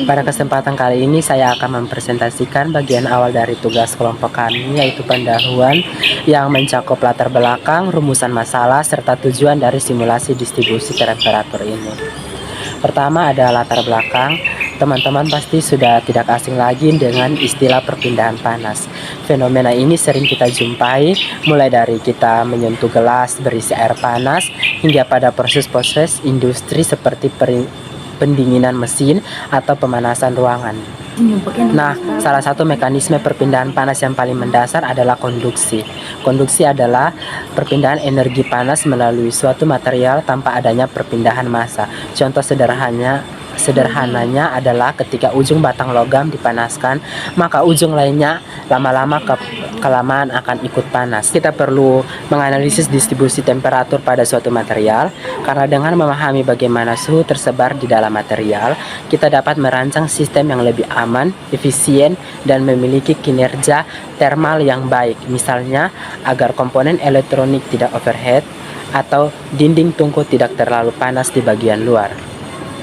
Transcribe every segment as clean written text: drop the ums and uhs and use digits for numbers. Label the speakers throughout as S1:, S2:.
S1: Pada kesempatan kali ini saya akan mempresentasikan bagian awal dari tugas kelompok kami, yaitu pendahuluan yang mencakup latar belakang, rumusan masalah, serta tujuan dari simulasi distribusi temperatur ini. Pertama ada latar belakang. Teman-teman pasti sudah tidak asing lagi dengan istilah perpindahan panas. Fenomena ini sering kita jumpai, mulai dari kita menyentuh gelas berisi air panas, hingga pada proses-proses industri seperti pendinginan mesin atau pemanasan ruangan. Nah, salah satu mekanisme perpindahan panas yang paling mendasar adalah konduksi. Konduksi adalah perpindahan energi panas melalui suatu material tanpa adanya perpindahan massa. Contoh sederhananya adalah ketika ujung batang logam dipanaskan, maka ujung lainnya lama-lama kelamaan akan ikut panas. Kita perlu menganalisis distribusi temperatur pada suatu material, karena dengan memahami bagaimana suhu tersebar di dalam material, kita dapat merancang sistem yang lebih aman, efisien, dan memiliki kinerja termal yang baik. Misalnya, agar komponen elektronik tidak overheat atau dinding tungku tidak terlalu panas di bagian luar.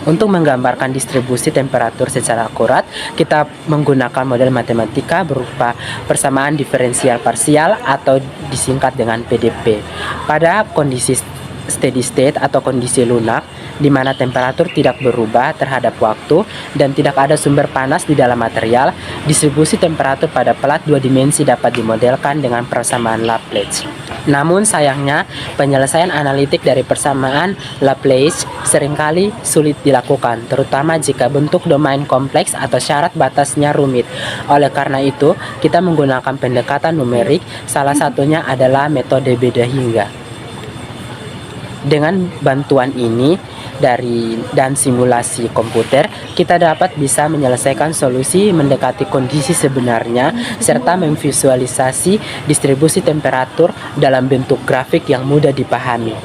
S1: Untuk menggambarkan distribusi temperatur secara akurat, kita menggunakan model matematika berupa persamaan diferensial parsial atau disingkat dengan PDP. Pada kondisi steady state atau kondisi lunak, di mana temperatur tidak berubah terhadap waktu dan tidak ada sumber panas di dalam material, distribusi temperatur pada pelat dua dimensi dapat dimodelkan dengan persamaan Laplace. Namun sayangnya, penyelesaian analitik dari persamaan Laplace seringkali sulit dilakukan, terutama jika bentuk domain kompleks atau syarat batasnya rumit. Oleh karena itu, kita menggunakan pendekatan numerik, salah satunya adalah metode beda hingga. Dengan bantuan ini dan simulasi komputer, kita dapat bisa menyelesaikan solusi mendekati kondisi sebenarnya serta memvisualisasi distribusi temperatur dalam bentuk grafik yang mudah dipahami.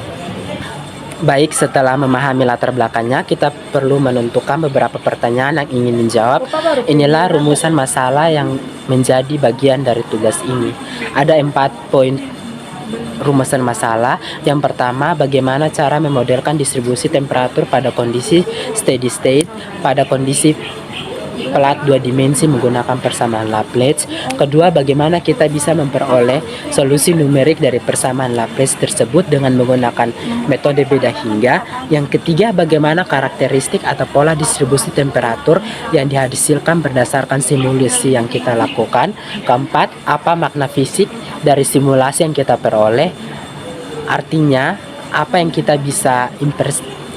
S1: Baik, setelah memahami latar belakangnya, kita perlu menentukan beberapa pertanyaan yang ingin menjawab. Inilah rumusan masalah yang menjadi bagian dari tugas ini. Ada 4 poin rumusan masalah. Yang pertama, bagaimana cara memodelkan distribusi temperatur pada kondisi steady state, pada kondisi pelat dua dimensi menggunakan persamaan Laplace. Kedua, bagaimana kita bisa memperoleh solusi numerik dari persamaan Laplace tersebut dengan menggunakan metode beda hingga. Yang ketiga, bagaimana karakteristik atau pola distribusi temperatur yang dihasilkan berdasarkan simulasi yang kita lakukan. Keempat, apa makna fisik dari simulasi yang kita peroleh? Artinya, apa yang kita bisa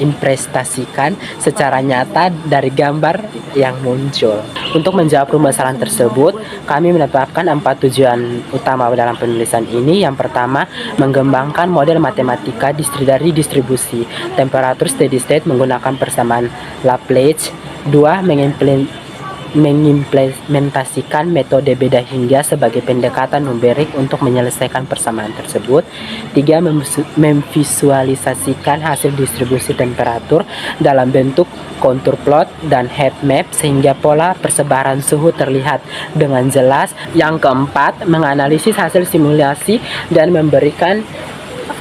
S1: imprestasikan secara nyata dari gambar yang muncul. Untuk menjawab permasalahan tersebut, kami menetapkan 4 tujuan utama dalam penulisan ini. Yang pertama, mengembangkan model matematika dari distribusi temperatur steady state menggunakan persamaan Laplace. 2, mengimplementasikan metode beda hingga sebagai pendekatan numerik untuk menyelesaikan persamaan tersebut. 3, memvisualisasikan hasil distribusi temperatur dalam bentuk kontur plot dan heat map sehingga pola persebaran suhu terlihat dengan jelas. Yang keempat, menganalisis hasil simulasi dan memberikan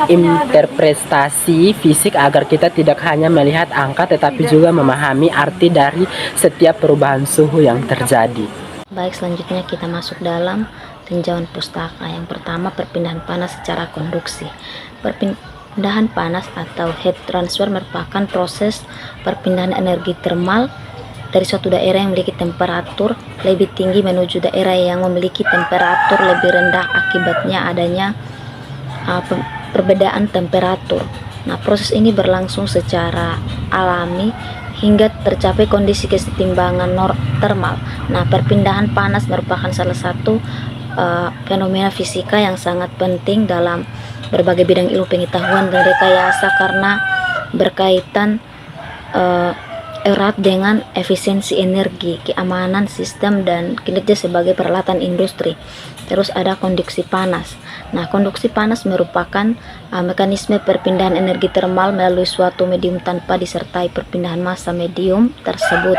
S1: interpretasi fisik agar kita tidak hanya melihat angka tetapi juga memahami arti dari setiap perubahan suhu yang terjadi.
S2: Baik, selanjutnya kita masuk dalam tinjauan pustaka. Yang pertama, perpindahan panas secara konduksi. Perpindahan panas atau heat transfer merupakan proses perpindahan energi termal dari suatu daerah yang memiliki temperatur lebih tinggi menuju daerah yang memiliki temperatur lebih rendah akibatnya adanya perbedaan temperatur. Nah, proses ini berlangsung secara alami hingga tercapai kondisi kesetimbangan termal. Nah, perpindahan panas merupakan salah satu fenomena fisika yang sangat penting dalam berbagai bidang ilmu pengetahuan dan rekayasa karena berkaitan erat dengan efisiensi energi, keamanan sistem, dan kinerja sebagai peralatan industri. Terus ada konduksi panas. Nah, konduksi panas merupakan mekanisme perpindahan energi termal melalui suatu medium tanpa disertai perpindahan massa medium tersebut.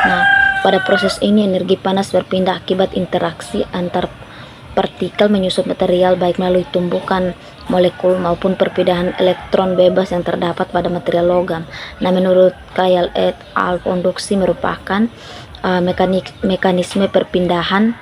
S2: Nah, pada proses ini energi panas berpindah akibat interaksi antar partikel menyusup material baik melalui tumbukan molekul maupun perpindahan elektron bebas yang terdapat pada material logam. Nah, menurut Kayal et al, konduksi merupakan mekanisme perpindahan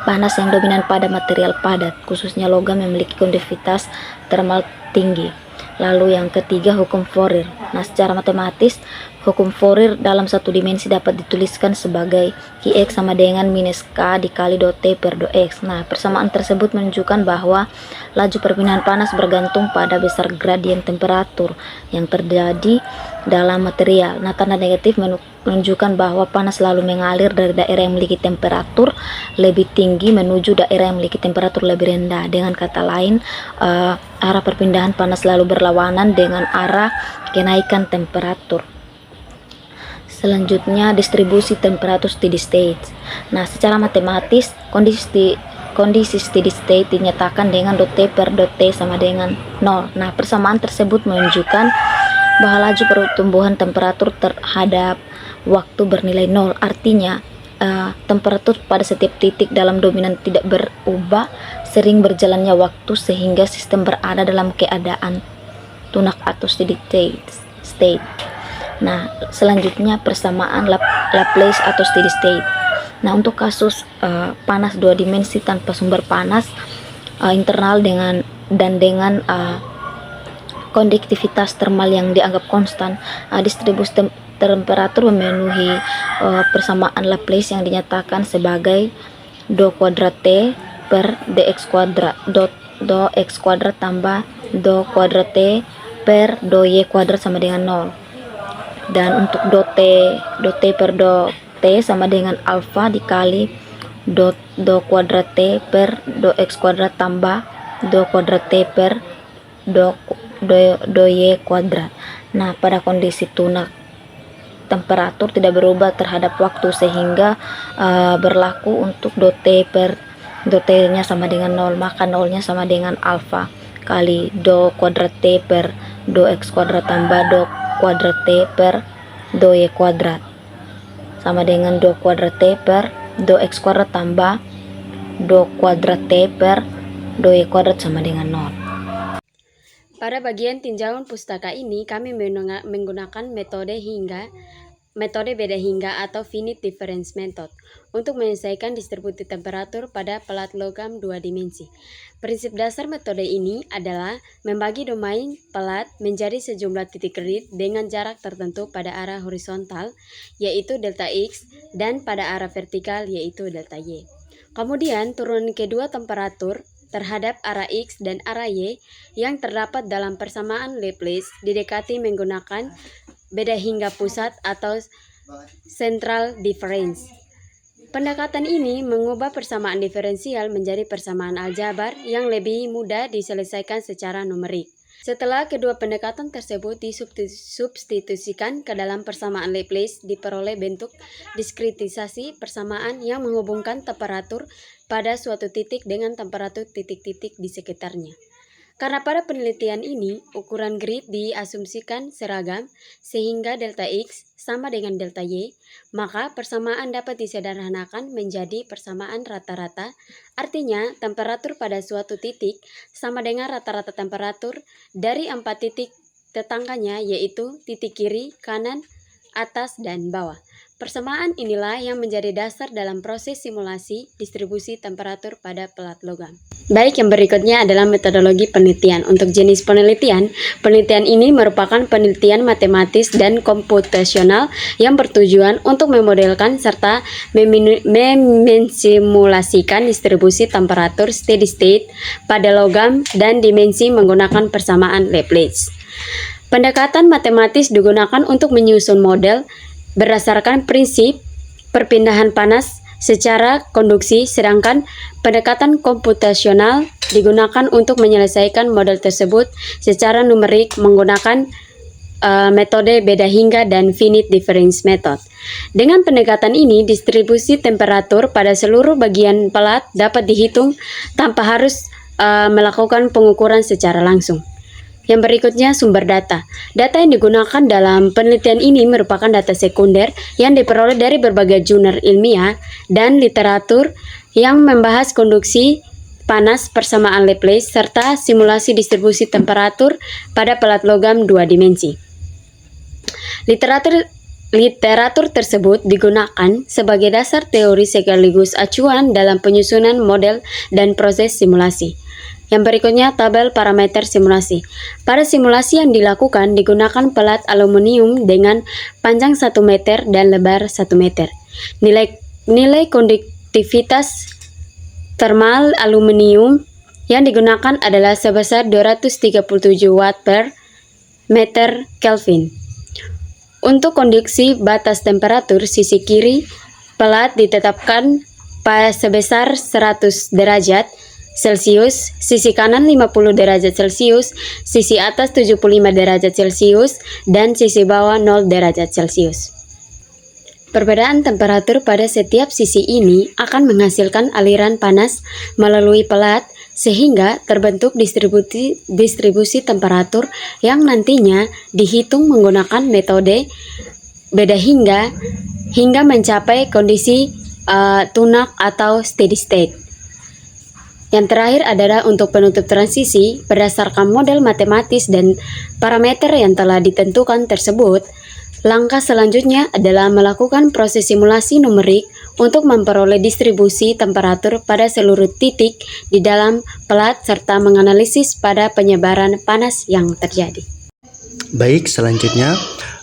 S2: panas yang dominan pada material padat, khususnya logam yang memiliki konduktivitas termal tinggi. Lalu yang ketiga, hukum Fourier. Nah, secara matematis, hukum Fourier dalam satu dimensi dapat dituliskan sebagai Qx sama dengan minus K dikali dot T per dot X. Nah, persamaan tersebut menunjukkan bahwa laju perpindahan panas bergantung pada besar gradien temperatur yang terjadi dalam material. Nah, tanda negatif menunjukkan bahwa panas selalu mengalir dari daerah yang memiliki temperatur lebih tinggi menuju daerah yang memiliki temperatur lebih rendah. Dengan kata lain, arah perpindahan panas selalu berlawanan dengan arah kenaikan temperatur. Selanjutnya, distribusi temperatur steady state. Nah, secara matematis, kondisi steady state dinyatakan dengan dot T per dot T sama dengan 0. Nah, persamaan tersebut menunjukkan bahwa laju pertumbuhan temperatur terhadap waktu bernilai 0. Artinya, temperatur pada setiap titik dalam dominan tidak berubah sering berjalannya waktu sehingga sistem berada dalam keadaan tunak atau steady state. Nah, selanjutnya persamaan Laplace atau steady state. Nah, untuk kasus panas dua dimensi tanpa sumber panas internal dengan konduktivitas termal yang dianggap konstan, distribusi temperatur memenuhi persamaan Laplace yang dinyatakan sebagai do kuadrat T per dx kuadrat do x kuadrat tambah do kuadrat T per do y kuadrat sama dengan 0. Dan untuk do T per do T sama dengan alfa dikali do kuadrat T per do x kuadrat tambah do kuadrat T per do y kuadrat. Nah, pada kondisi tunak temperatur tidak berubah terhadap waktu sehingga berlaku untuk do T per do T nya sama dengan 0, maka 0 nya sama dengan alfa kali do kuadrat T per do x kuadrat tambah do kuadrat T per do y kuadrat sama dengan do kuadrat T per do x kuadrat tambah do kuadrat T per do y kuadrat sama dengan 0.
S3: Pada bagian tinjauan pustaka ini kami menggunakan metode beda hingga atau finite difference method untuk menyelesaikan distribusi temperatur pada pelat logam dua dimensi. Prinsip dasar metode ini adalah membagi domain pelat menjadi sejumlah titik grid dengan jarak tertentu pada arah horizontal, yaitu delta X, dan pada arah vertikal, yaitu delta Y. Kemudian turunan kedua temperatur terhadap arah X dan arah Y yang terdapat dalam persamaan Laplace didekati menggunakan beda hingga pusat atau central difference. Pendekatan ini mengubah persamaan diferensial menjadi persamaan aljabar yang lebih mudah diselesaikan secara numerik. Setelah kedua pendekatan tersebut disubstitusikan ke dalam persamaan Laplace, diperoleh bentuk diskritisasi persamaan yang menghubungkan temperatur pada suatu titik dengan temperatur titik-titik di sekitarnya. Karena pada penelitian ini, ukuran grid diasumsikan seragam sehingga delta X sama dengan delta Y, maka persamaan dapat disederhanakan menjadi persamaan rata-rata, artinya temperatur pada suatu titik sama dengan rata-rata temperatur dari 4 titik tetangganya, yaitu titik kiri, kanan, atas, dan bawah. Persamaan inilah yang menjadi dasar dalam proses simulasi distribusi temperatur pada pelat logam. Baik, yang berikutnya adalah metodologi penelitian. Untuk jenis penelitian ini merupakan penelitian matematis dan komputasional yang bertujuan untuk memodelkan serta mensimulasikan distribusi temperatur steady state pada logam dan dimensi menggunakan persamaan Laplace. Pendekatan matematis digunakan untuk menyusun model berdasarkan prinsip perpindahan panas secara konduksi, sedangkan pendekatan komputasional digunakan untuk menyelesaikan model tersebut secara numerik menggunakan metode beda hingga dan finite difference method. Dengan pendekatan ini, distribusi temperatur pada seluruh bagian pelat dapat dihitung tanpa harus melakukan pengukuran secara langsung. Yang berikutnya, sumber data. Data yang digunakan dalam penelitian ini merupakan data sekunder yang diperoleh dari berbagai jurnal ilmiah dan literatur yang membahas konduksi panas persamaan Laplace serta simulasi distribusi temperatur pada pelat logam 2 dimensi. Literatur tersebut digunakan sebagai dasar teori sekaligus acuan dalam penyusunan model dan proses simulasi. Yang berikutnya tabel parameter simulasi. Pada simulasi yang dilakukan digunakan pelat aluminium dengan panjang 1 meter dan lebar 1 meter. Nilai konduktivitas termal aluminium yang digunakan adalah sebesar 237 watt per meter Kelvin. Untuk konduksi batas temperatur, sisi kiri pelat ditetapkan sebesar 100 derajat Celcius, sisi kanan 50 derajat Celcius, sisi atas 75 derajat Celcius, dan sisi bawah 0 derajat Celcius. Perbedaan temperatur pada setiap sisi ini akan menghasilkan aliran panas melalui pelat sehingga terbentuk distribusi temperatur yang nantinya dihitung menggunakan metode beda hingga mencapai kondisi tunak atau steady state. Yang terakhir adalah untuk penutup transisi berdasarkan model matematis dan parameter yang telah ditentukan tersebut. Langkah selanjutnya adalah melakukan proses simulasi numerik untuk memperoleh distribusi temperatur pada seluruh titik di dalam pelat serta menganalisis pada penyebaran panas yang terjadi.
S4: Baik, selanjutnya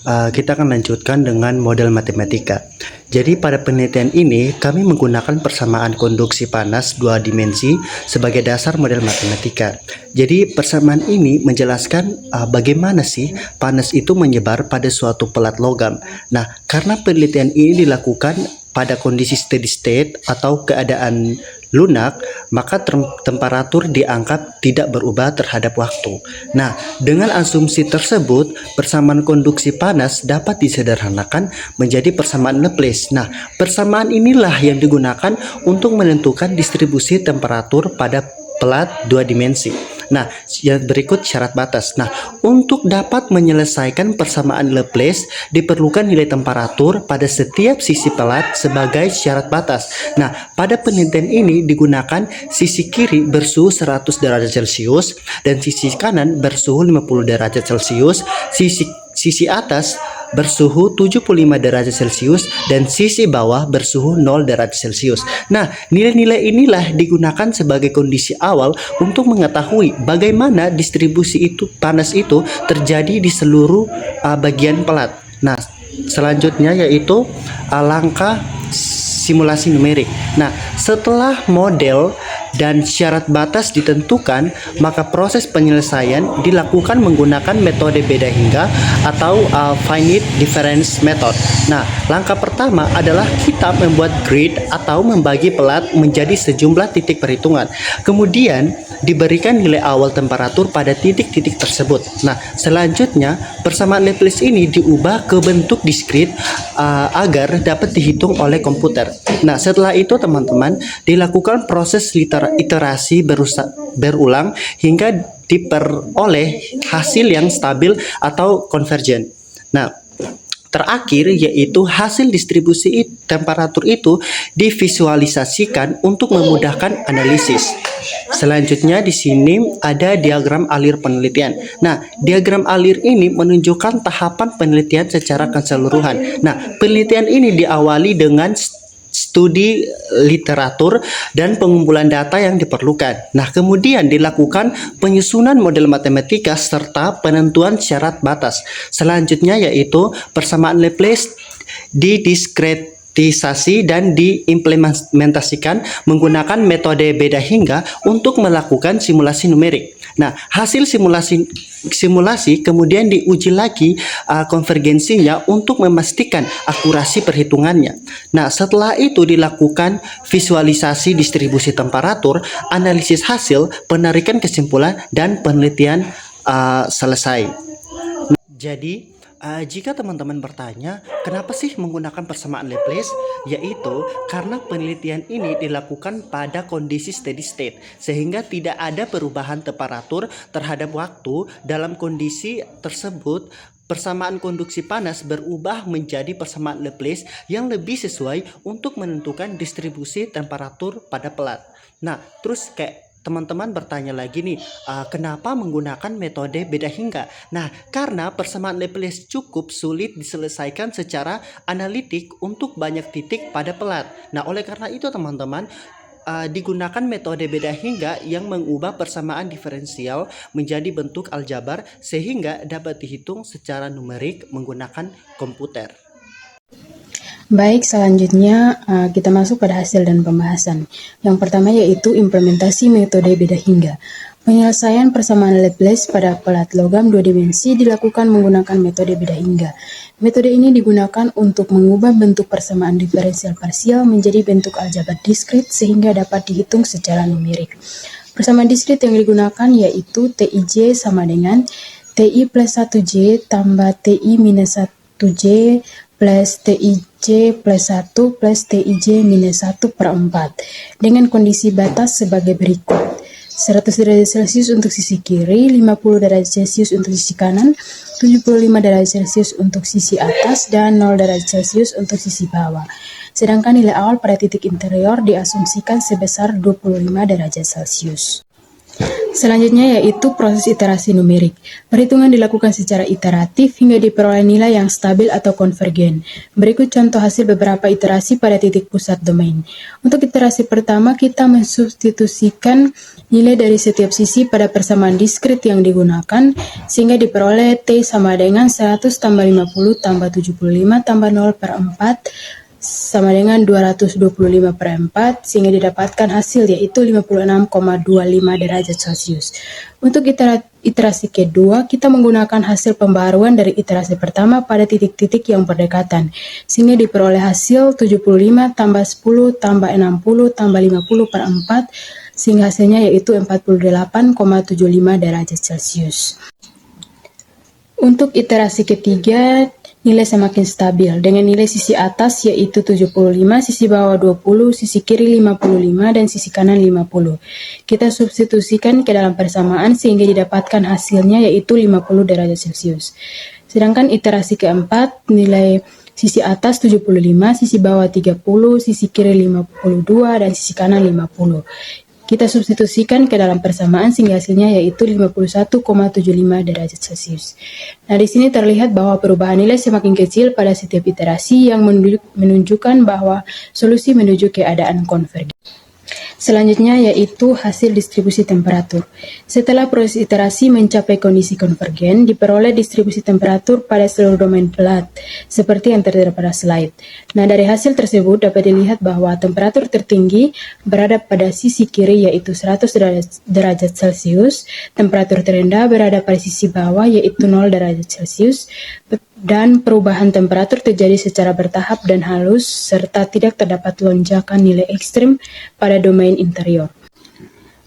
S4: kita akan lanjutkan dengan model matematika. Jadi pada penelitian ini kami menggunakan persamaan konduksi panas 2 dimensi sebagai dasar model matematika. Jadi persamaan ini menjelaskan bagaimana sih panas itu menyebar pada suatu pelat logam. Nah, karena penelitian ini dilakukan pada kondisi steady state atau keadaan lunak, maka temperatur dianggap tidak berubah terhadap waktu. Nah, dengan asumsi tersebut, persamaan konduksi panas dapat disederhanakan menjadi persamaan Laplace. Nah, persamaan inilah yang digunakan untuk menentukan distribusi temperatur pada pelat 2 dimensi. Nah, yang berikut syarat batas. Nah, untuk dapat menyelesaikan persamaan Laplace diperlukan nilai temperatur pada setiap sisi pelat sebagai syarat batas. Nah, pada penelitian ini digunakan sisi kiri bersuhu 100 derajat Celcius dan sisi kanan bersuhu 50 derajat Celcius, sisi atas bersuhu 75 derajat Celcius dan sisi bawah bersuhu 0 derajat Celcius. Nah, nilai-nilai inilah digunakan sebagai kondisi awal untuk mengetahui bagaimana distribusi panas itu terjadi di seluruh bagian pelat. Nah, selanjutnya yaitu langkah simulasi numerik. Nah, setelah model dan syarat batas ditentukan, maka proses penyelesaian dilakukan menggunakan metode beda hingga atau finite difference method. Nah, langkah pertama adalah kita membuat grid atau membagi pelat menjadi sejumlah titik perhitungan. Kemudian diberikan nilai awal temperatur pada titik-titik tersebut. Nah, selanjutnya persamaan Laplace ini diubah ke bentuk diskrit agar dapat dihitung oleh komputer. Nah, setelah itu teman-teman dilakukan proses iterasi berulang hingga diperoleh hasil yang stabil atau konvergen. Nah, terakhir yaitu hasil distribusi temperatur itu divisualisasikan untuk memudahkan analisis. Selanjutnya di sini ada diagram alir penelitian. Nah, diagram alir ini menunjukkan tahapan penelitian secara keseluruhan. Nah, penelitian ini diawali dengan studi literatur dan pengumpulan data yang diperlukan. Nah, kemudian dilakukan penyusunan model matematika serta penentuan syarat batas. Selanjutnya yaitu persamaan Laplace didiskretisasi dan diimplementasikan menggunakan metode beda hingga untuk melakukan simulasi numerik. Nah, hasil simulasi kemudian diuji lagi konvergensinya untuk memastikan akurasi perhitungannya. Nah, setelah itu dilakukan visualisasi distribusi temperatur, analisis hasil, penarikan kesimpulan, dan penelitian selesai. Jadi, jika teman-teman bertanya, kenapa sih menggunakan persamaan Laplace? Yaitu karena penelitian ini dilakukan pada kondisi steady state, sehingga tidak ada perubahan temperatur terhadap waktu. Dalam kondisi tersebut, persamaan konduksi panas berubah menjadi persamaan Laplace yang lebih sesuai untuk menentukan distribusi temperatur pada pelat. Nah, terus kayak teman-teman bertanya lagi nih, kenapa menggunakan metode beda hingga? Nah, karena persamaan Laplace cukup sulit diselesaikan secara analitik untuk banyak titik pada pelat. Nah, oleh karena itu teman-teman, digunakan metode beda hingga yang mengubah persamaan diferensial menjadi bentuk aljabar sehingga dapat dihitung secara numerik menggunakan komputer.
S5: Baik, selanjutnya kita masuk pada hasil dan pembahasan. Yang pertama yaitu implementasi metode beda hingga. Penyelesaian persamaan Laplace pada pelat logam 2 dimensi dilakukan menggunakan metode beda hingga. Metode ini digunakan untuk mengubah bentuk persamaan diferensial parsial menjadi bentuk aljabar diskrit sehingga dapat dihitung secara numerik. Persamaan diskrit yang digunakan yaitu TIJ sama dengan TI plus 1J tambah TI minus 1J plus TIJ plus 1 plus TIJ minus 1 per 4 dengan kondisi batas sebagai berikut. 100 derajat Celcius untuk sisi kiri, 50 derajat Celcius untuk sisi kanan, 75 derajat Celcius untuk sisi atas, dan 0 derajat Celcius untuk sisi bawah. Sedangkan nilai awal pada titik interior diasumsikan sebesar 25 derajat Celcius. Selanjutnya yaitu proses iterasi numerik. Perhitungan dilakukan secara iteratif hingga diperoleh nilai yang stabil atau konvergen. Berikut contoh hasil beberapa iterasi pada titik pusat domain. Untuk iterasi pertama, kita mensubstitusikan nilai dari setiap sisi pada persamaan diskrit yang digunakan, sehingga diperoleh T sama dengan 100 tambah 50 tambah 75 tambah 0 per 4 sama dengan 225 per 4 sehingga didapatkan hasil yaitu 56,25 derajat Celcius. Untuk iterasi kedua, kita menggunakan hasil pembaruan dari iterasi pertama pada titik-titik yang berdekatan sehingga diperoleh hasil 75 tambah 10 tambah 60 tambah 50 per 4 sehingga hasilnya yaitu 48,75 derajat Celcius. Untuk iterasi ketiga, nilai semakin stabil dengan nilai sisi atas yaitu 75, sisi bawah 20, sisi kiri 55, dan sisi kanan 50. Kita substitusikan ke dalam persamaan sehingga didapatkan hasilnya yaitu 50 derajat Celcius. Sedangkan iterasi keempat, nilai sisi atas 75, sisi bawah 30, sisi kiri 52, dan sisi kanan 50. Kita substitusikan ke dalam persamaan sehingga hasilnya yaitu 51,75 derajat Celcius. Nah, di sini terlihat bahwa perubahan nilai semakin kecil pada setiap iterasi yang menunjukkan bahwa solusi menuju keadaan konvergen. Selanjutnya yaitu hasil distribusi temperatur. Setelah proses iterasi mencapai kondisi konvergen, diperoleh distribusi temperatur pada seluruh domain pelat, seperti yang tertera pada slide. Nah, dari hasil tersebut dapat dilihat bahwa temperatur tertinggi berada pada sisi kiri yaitu 100 derajat Celcius, temperatur terendah berada pada sisi bawah yaitu 0 derajat Celcius, dan perubahan temperatur terjadi secara bertahap dan halus serta tidak terdapat lonjakan nilai ekstrim pada domain interior.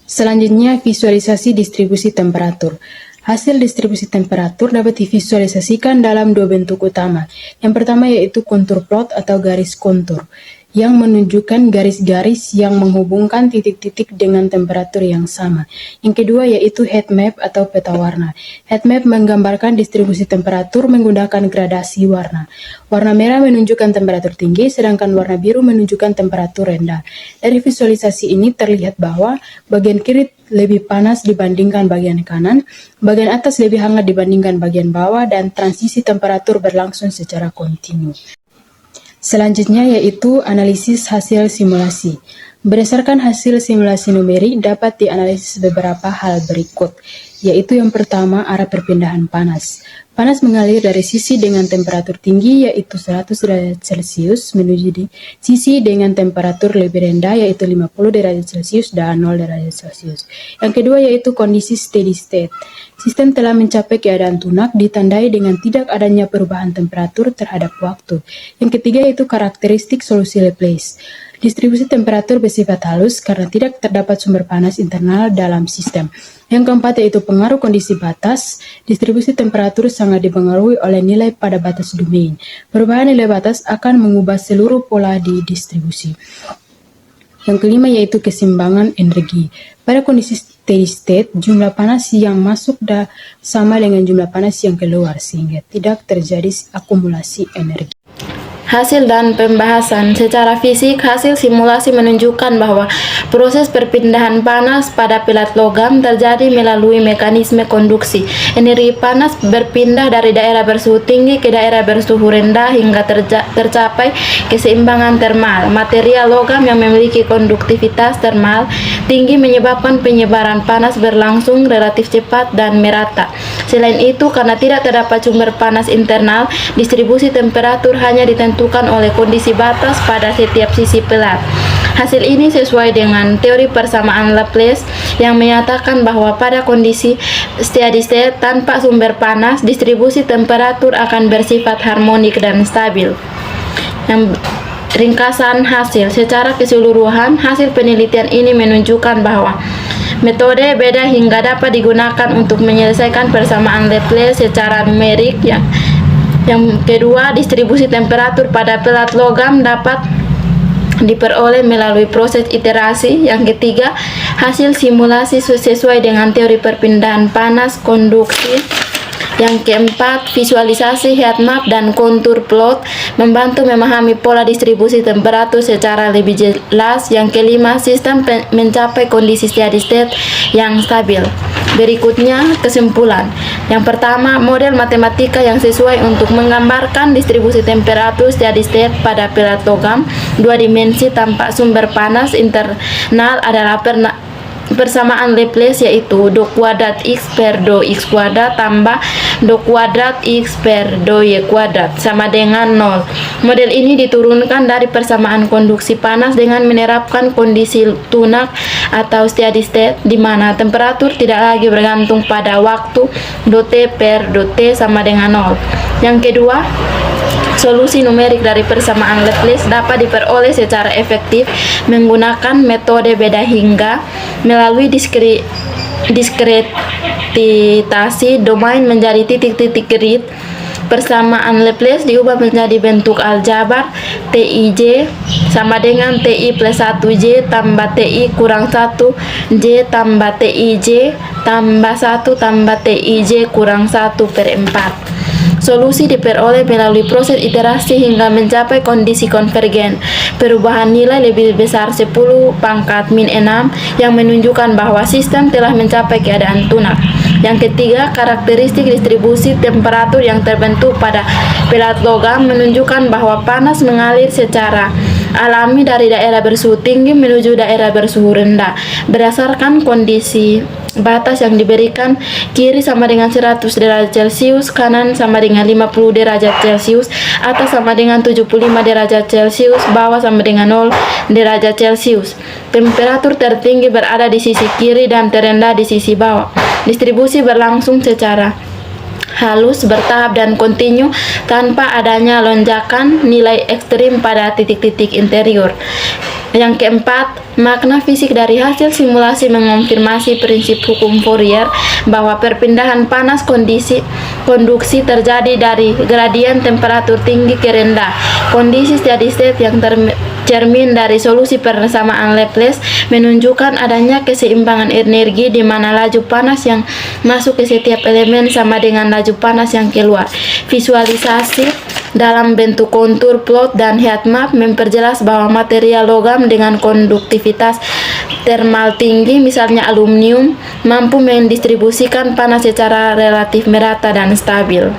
S5: Selanjutnya, visualisasi distribusi temperatur. Hasil distribusi temperatur dapat divisualisasikan dalam dua bentuk utama. Yang pertama yaitu kontur plot atau garis kontur, yang menunjukkan garis-garis yang menghubungkan titik-titik dengan temperatur yang sama. Yang kedua yaitu heat map atau peta warna. Heat map menggambarkan distribusi temperatur menggunakan gradasi warna. Warna merah menunjukkan temperatur tinggi, sedangkan warna biru menunjukkan temperatur rendah. Dari visualisasi ini terlihat bahwa bagian kiri lebih panas dibandingkan bagian kanan, bagian atas lebih hangat dibandingkan bagian bawah, dan transisi temperatur berlangsung secara kontinu. Selanjutnya yaitu analisis hasil simulasi. Berdasarkan hasil simulasi numerik dapat dianalisis beberapa hal berikut, yaitu yang pertama arah perpindahan panas. Panas mengalir dari sisi dengan temperatur tinggi yaitu 100 derajat Celcius menuju di sisi dengan temperatur lebih rendah yaitu 50 derajat Celcius dan 0 derajat Celcius. Yang kedua yaitu kondisi steady state. Sistem telah mencapai keadaan tunak ditandai dengan tidak adanya perubahan temperatur terhadap waktu. Yang ketiga yaitu karakteristik solusi Laplace. Distribusi temperatur bersifat halus karena tidak terdapat sumber panas internal dalam sistem. Yang keempat yaitu pengaruh kondisi batas. Distribusi temperatur sangat dipengaruhi oleh nilai pada batas domain. Perubahan nilai batas akan mengubah seluruh pola di distribusi. Yang kelima yaitu keseimbangan energi. Pada kondisi steady state, jumlah panas yang masuk sama dengan jumlah panas yang keluar sehingga tidak terjadi akumulasi energi.
S2: Hasil dan pembahasan secara fisik, hasil simulasi menunjukkan bahwa proses perpindahan panas pada pelat logam terjadi melalui mekanisme konduksi. Energi panas berpindah dari daerah bersuhu tinggi ke daerah bersuhu rendah hingga tercapai keseimbangan termal. Material logam yang memiliki konduktivitas termal tinggi menyebabkan penyebaran panas berlangsung relatif cepat dan merata. Selain itu, karena tidak terdapat sumber panas internal, distribusi temperatur hanya ditentukan oleh kondisi batas pada setiap sisi pelat. Hasil ini sesuai dengan teori persamaan Laplace yang menyatakan bahwa pada kondisi steady state tanpa sumber panas, distribusi temperatur akan bersifat harmonik dan stabil. Yang ringkasan hasil secara keseluruhan, hasil penelitian ini menunjukkan bahwa metode beda hingga dapat digunakan untuk menyelesaikan persamaan Laplace secara numerik. Yang kedua, distribusi temperatur pada pelat logam dapat diperoleh melalui proses iterasi. Yang ketiga, hasil simulasi sesuai dengan teori perpindahan panas konduksi. Yang keempat, visualisasi heat map dan kontur plot membantu memahami pola distribusi temperatur secara lebih jelas. Yang kelima, sistem mencapai kondisi steady state yang stabil. Berikutnya, kesimpulan. Yang pertama, model matematika yang sesuai untuk menggambarkan distribusi temperatur steady state pada pelat logam 2 dimensi tanpa sumber panas internal adalah persamaan Laplace, yaitu do kuadrat x per do x kuadrat tambah do kuadrat x per do y kuadrat sama dengan 0. Model ini diturunkan dari persamaan konduksi panas dengan menerapkan kondisi tunak atau steady state di mana temperatur tidak lagi bergantung pada waktu do t per do t sama dengan 0. Yang kedua, solusi numerik dari persamaan Laplace dapat diperoleh secara efektif menggunakan metode beda hingga melalui diskretitasi domain menjadi titik-titik grid. Persamaan Laplace diubah menjadi bentuk aljabar. TIJ sama dengan TI plus 1J tambah TI kurang 1J tambah TIJ tambah 1 tambah TIJ kurang 1 per 4. Solusi diperoleh melalui proses iterasi hingga mencapai kondisi konvergen. Perubahan nilai lebih besar 10 pangkat min 6 yang menunjukkan bahwa sistem telah mencapai keadaan tunak. Yang ketiga, karakteristik distribusi temperatur yang terbentuk pada pelat logam menunjukkan bahwa panas mengalir secara alami dari daerah bersuhu tinggi menuju daerah bersuhu rendah berdasarkan kondisi batas yang diberikan. Kiri sama dengan 100 derajat Celcius, kanan sama dengan 50 derajat Celcius, atas sama dengan 75 derajat Celcius, bawah sama dengan 0 derajat Celcius. Temperatur tertinggi berada di sisi kiri dan terendah di sisi bawah. Distribusi berlangsung secara halus, bertahap dan kontinu tanpa adanya lonjakan nilai ekstrim pada titik-titik interior. Yang keempat, makna fisik dari hasil simulasi mengonfirmasi prinsip hukum Fourier bahwa perpindahan panas konduksi terjadi dari gradien temperatur tinggi ke rendah. Kondisi steady state yang cermin dari solusi persamaan Laplace menunjukkan adanya keseimbangan energi di mana laju panas yang masuk ke setiap elemen sama dengan laju panas yang keluar. Visualisasi dalam bentuk kontur plot dan heat map memperjelas bahwa material logam dengan konduktivitas termal tinggi, misalnya aluminium, mampu mendistribusikan panas secara relatif merata dan stabil.